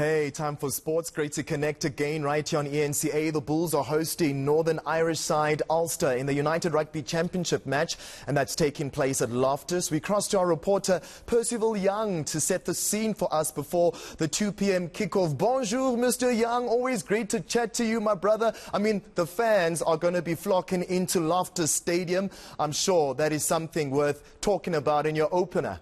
Hey, time for sports. Great to connect again right here on ENCA. The Bulls are hosting Northern Irish side Ulster in the United Rugby Championship match, and that's taking place at Loftus. We cross to our reporter Percivale Young to set the scene for us before the 2 p.m. kickoff. Bonjour, Mr. Young. Always great to chat to you, my brother. I mean, the fans are going to be flocking into Loftus Stadium. I'm sure that is something worth talking about in your opener.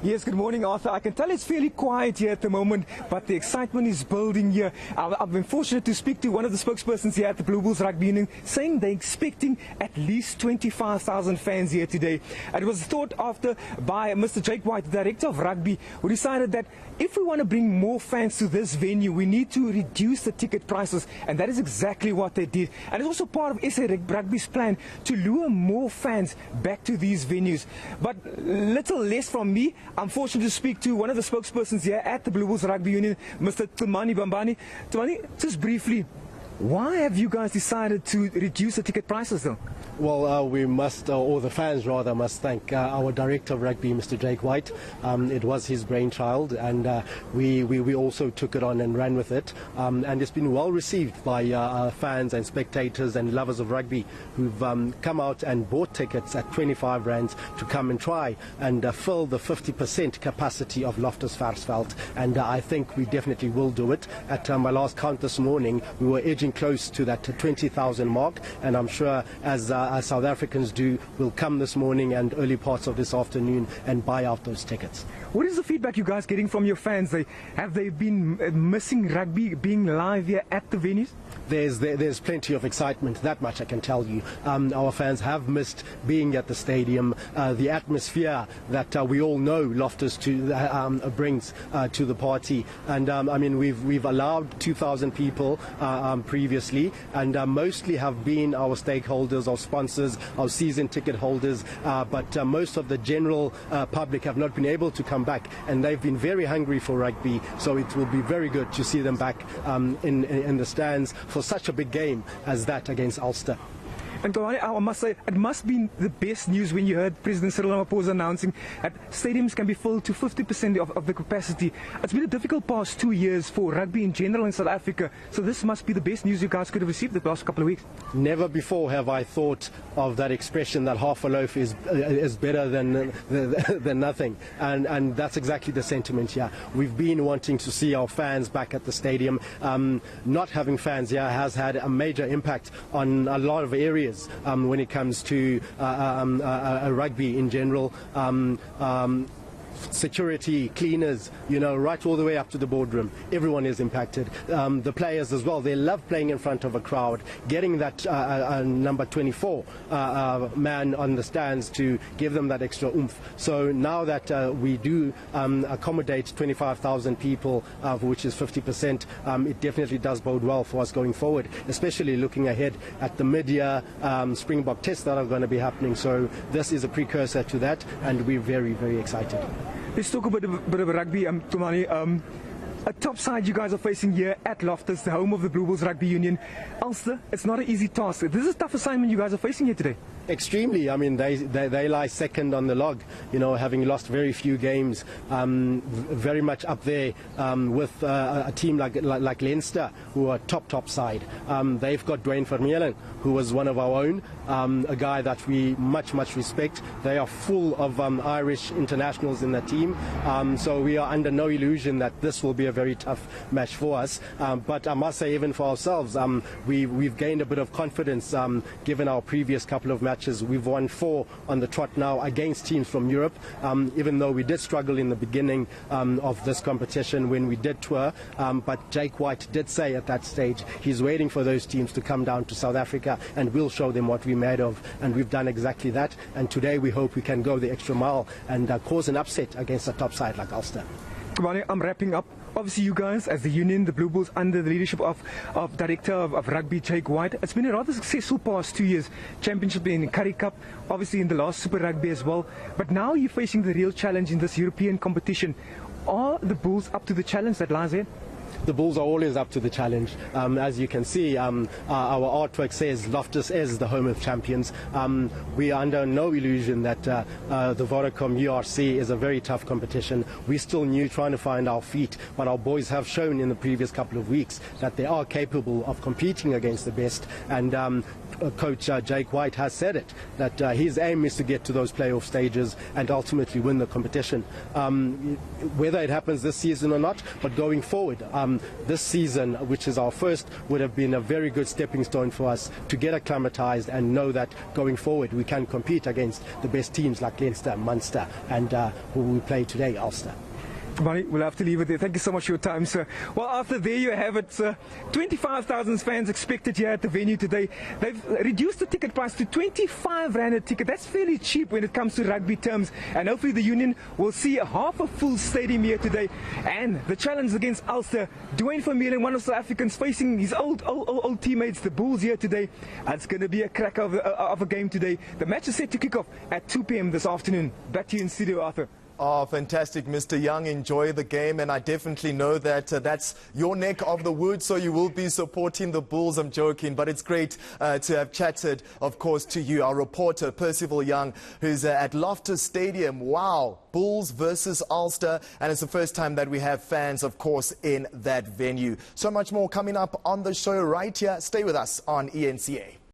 Yes, good morning, Arthur. I can tell it's fairly quiet here at the moment, but the excitement is building here. I've been fortunate to speak to one of the spokespersons here at the Blue Bulls Rugby Union, saying they're expecting at least 25,000 fans here today. And it was thought after by Mr. Jake White, the Director of Rugby, who decided that if we want to bring more fans to this venue, we need to reduce the ticket prices, and that is exactly what they did. And it's also part of SA Rugby's plan to lure more fans back to these venues. But little less from me. I'm fortunate to speak to one of the spokespersons here at the Blue Bulls Rugby Union, Mr. Tumani Bambani. Tumani, just briefly, why have you guys decided to reduce the ticket prices though? Well, we must, or the fans rather, must thank our Director of Rugby, Mr. Jake White. It was his brainchild, and we also took it on and ran with it. And it's been well received by fans and spectators and lovers of rugby who've come out and bought tickets at 25 rands to come and try and fill the 50% capacity of Loftus Percivale. And I think we definitely will do it. At my last count this morning, we were edging close to that 20,000 mark, and I'm sure as South Africans do, will come this morning and early parts of this afternoon and buy out those tickets. What is the feedback you guys getting from your fans? Have they been missing rugby being live here at the venues? There's plenty of excitement, that much I can tell you. Our fans have missed being at the stadium, the atmosphere that we all know Loftus brings to the party. And I mean, we've allowed 2,000 people previously, and mostly have been our stakeholders, our sponsors, our season ticket holders, but most of the general public have not been able to come back, and they've been very hungry for rugby, so it will be very good to see them back in the stands for such a big game as that against Ulster. And I must say, it must be the best news when you heard President Cyril Ramaphosa announcing that stadiums can be filled to 50% of the capacity. It's been a difficult past 2 years for rugby in general in South Africa, so this must be the best news you guys could have received the past couple of weeks. Never before have I thought of that expression that half a loaf is better than nothing, and that's exactly the sentiment here. We've been wanting to see our fans back at the stadium. Not having fans here has had a major impact on a lot of areas. When it comes to rugby in general, security, cleaners, you know, right all the way up to the boardroom. Everyone is impacted. The players as well, they love playing in front of a crowd, getting that number 24 man on the stands to give them that extra oomph. So now that we do accommodate 25,000 people, which is 50%, it definitely does bode well for us going forward, especially looking ahead at the mid-year Springbok tests that are going to be happening. So this is a precursor to that, and we're very, very excited. Let's talk a bit of rugby, Tumani. A top side you guys are facing here at Loftus, the home of the Blue Bulls Rugby Union. Ulster, it's not an easy task. This is a tough assignment you guys are facing here today. Extremely. I mean, they lie second on the log, you know, having lost very few games, very much up there with a team like Leinster, who are top side. They've got Percivale Young, who was one of our own, a guy that we much respect. They are full of Irish internationals in the team, so we are under no illusion that this will be a very tough match for us. But I must say, even for ourselves, we've gained a bit of confidence given our previous couple of matches. We've won 4 on the trot now against teams from Europe, even though we did struggle in the beginning of this competition when we did tour. But Jake White did say at that stage he's waiting for those teams to come down to South Africa, and we'll show them what we're made of. And we've done exactly that. And today we hope we can go the extra mile and cause an upset against a top side like Ulster. I'm wrapping up. Obviously, you guys, as the union, the Blue Bulls, under the leadership of Director of Rugby, Jake White, it's been a rather successful past 2 years. Championship in Currie Cup, obviously in the last Super Rugby as well. But now you're facing the real challenge in this European competition. Are the Bulls up to the challenge that lies ahead? the Bulls are always up to the challenge. As you can see, our artwork says Loftus is the home of champions. We are under no illusion that the Vodacom URC is a very tough competition. We're still new, trying to find our feet, but our boys have shown in the previous couple of weeks that they are capable of competing against the best. And Coach Jake White has said it, that his aim is to get to those playoff stages and ultimately win the competition. Whether it happens this season or not, but going forward, this season, which is our first, would have been a very good stepping stone for us to get acclimatized and know that going forward we can compete against the best teams like Leinster, Munster, and who we play today, Ulster. Bonnie, we'll have to leave it there. Thank you so much for your time, sir. Well, after there you have it, sir. 25,000 fans expected here at the venue today. They've reduced the ticket price to 25 Rand a ticket. That's fairly cheap when it comes to rugby terms. And hopefully the Union will see half a full stadium here today. And the challenge against Ulster, Dwayne Vermeulen, one of South Africans, facing his old teammates, the Bulls, here today. It's going to be a crack of a game today. The match is set to kick off at 2 p.m. this afternoon. Back to you in studio, Arthur. Oh, fantastic, Mr. Young. Enjoy the game, and I definitely know that that's your neck of the woods, so you will be supporting the Bulls. I'm joking, but it's great to have chatted, of course, to you, our reporter, Percivale Young, who's at Loftus Stadium. Wow, Bulls versus Ulster, and it's the first time that we have fans, of course, in that venue. So much more coming up on the show right here. Stay with us on ENCA.